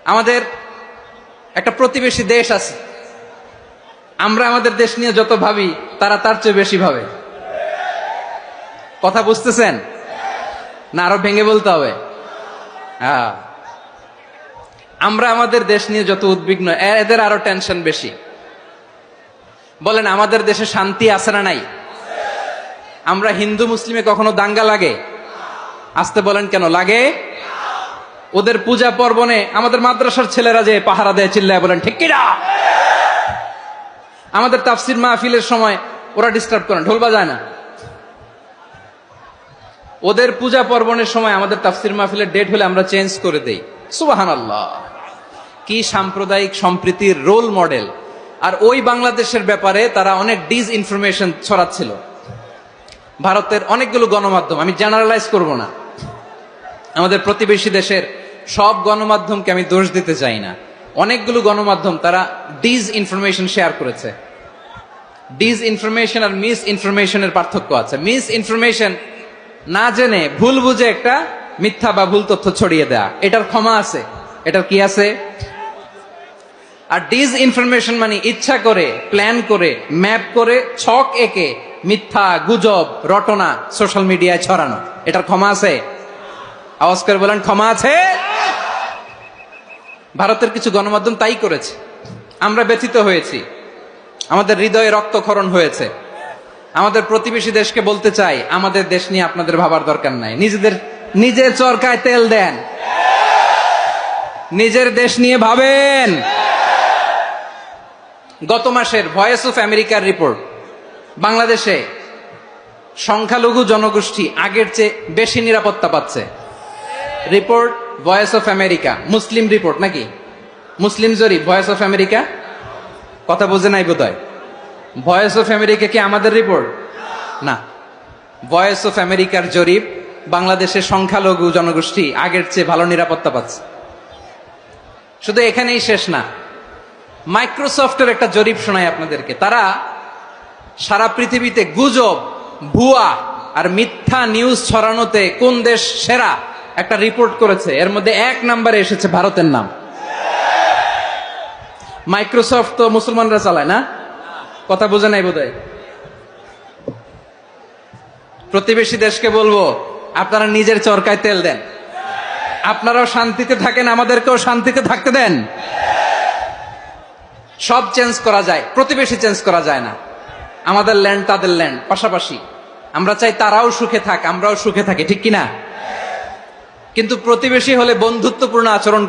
আমাদের একটা প্রতিবেশী দেশ আছে, আমরা আমাদের দেশ নিয়ে যত ভাবি তারা তার চেয়ে বেশি ভাবে। কথা বুঝতেছেন না? আরো ভেঙে বলতে হবে। হ্যাঁ, আমরা আমাদের দেশ নিয়ে যত উদ্বিগ্ন, এদের আরো টেনশন বেশি। বলেন, আমাদের দেশে শান্তি আছে না নাই? আমরা হিন্দু মুসলিমে কখনো দাঙ্গা লাগে? আসতে বলেন, কেন লাগে? ওদের পূজা পার্বণে আমাদের মাদ্রাসার ছেলেরা যে পাহারা দেয়, চিল্লায় বলেন ঠিক কিনা? আমাদের তাফসির মাহফিলের সময় ওরা ডিস্টার্ব করেন, ঢোল বাজায় না। ওদের পূজা পার্বণের সময় আমাদের তাফসির মাহফিলের ডেট হলে আমরা চেঞ্জ করে দেই। সুবহানাল্লাহ, কি সাম্প্রদায়িক সম্প্রীতির রোল মডেল। আর ওই বাংলাদেশের ব্যাপারে তারা অনেক ডিসইনফরমেশন ছড়াচ্ছিল। ভারতের অনেকগুলো গণমাধ্যম, আমি জেনারেলাইজ করব না, আমাদের প্রতিবেশী দেশের সব গণমাধ্যমকে আমি দোষ দিতে চাই না, অনেকগুলো গণমাধ্যম তারা ডিসইনফরমেশন শেয়ার করেছে। ডিসইনফরমেশন আর মিস ইনফরমেশনের পার্থক্য আছে। মিস ইনফরমেশন না জেনে ভুল বুঝে একটা মিথ্যা বা ভুল তথ্য ছড়িয়ে দেয়া, এটার ক্ষমা আছে, এটার কি আছে? আর ডিসইনফরমেশন মানে ইচ্ছা করে, প্ল্যান করে, ম্যাপ করে, ছক এঁকে মিথ্যা, গুজব, রটনা সোশ্যাল মিডিয়ায় ছড়ানো, এটার ক্ষমা আছে? আওয়াজ করে বলেন, ক্ষমা আছে? ভারতের কিছু গণমাধ্যম তাই করেছে। আমরা ব্যথিত হয়েছি, আমাদের হৃদয়ে রক্তক্ষরণ হয়েছে। আমাদের প্রতিবেশী দেশকে বলতে চাই, আমাদের দেশ নিয়ে আপনাদের ভাবার দরকার নাই, নিজের চরকায় তেল দেন, নিজের দেশ নিয়ে ভাবেন। গত মাসের ভয়েস অফ আমেরিকার রিপোর্ট, বাংলাদেশে সংখ্যালঘু জনগোষ্ঠী আগের চেয়ে বেশি নিরাপত্তা পাচ্ছে। Report voice of America, Muslim report নাকি? মুসলিম জরিপ, ভয়েস অফ আমেরিকা। কথা বোঝে নাই বোধহয়। ভয়েস অফ আমেরিকা কি আমাদের রিপোর্ট? না, ভয়েস অফ আমেরিকার জরিপ, বাংলাদেশের সংখ্যালঘু জনগোষ্ঠী আগের চেয়ে ভালো নিরাপত্তা পাচ্ছে। শুধু এখানেই শেষ না, মাইক্রোসফটের একটা জরিপ শোনাই আপনাদেরকে। তারা সারা পৃথিবীতে গুজব, ভুয়া আর মিথ্যা নিউজ ছড়ানোতে কোন দেশ সেরা একটা রিপোর্ট করেছে। এর মধ্যে 1 নম্বরে এসেছে ভারতের নাম। মাইক্রোসফট তো মুসলমানরা চালায় না? কথা বোঝে নাই বোধহয়। প্রতিবেশী দেশকে বলবো, আপনারা নিজের চরকায় তেল দেন, আপনারাও শান্তিতে থাকেন, আমাদেরকেও শান্তিতে থাকতে দেন। সব চেঞ্জ করা যায়, প্রতিবেশী চেঞ্জ করা যায় না। আমাদের ল্যান্ড তাদের ল্যান্ড, পাশাপাশি। আমরা চাই তারাও সুখে থাক, আমরাও সুখে থাকি, ঠিক কিনা? কিন্তু প্রতিবেশী হলে বন্ধুত্বপূর্ণ আচরণ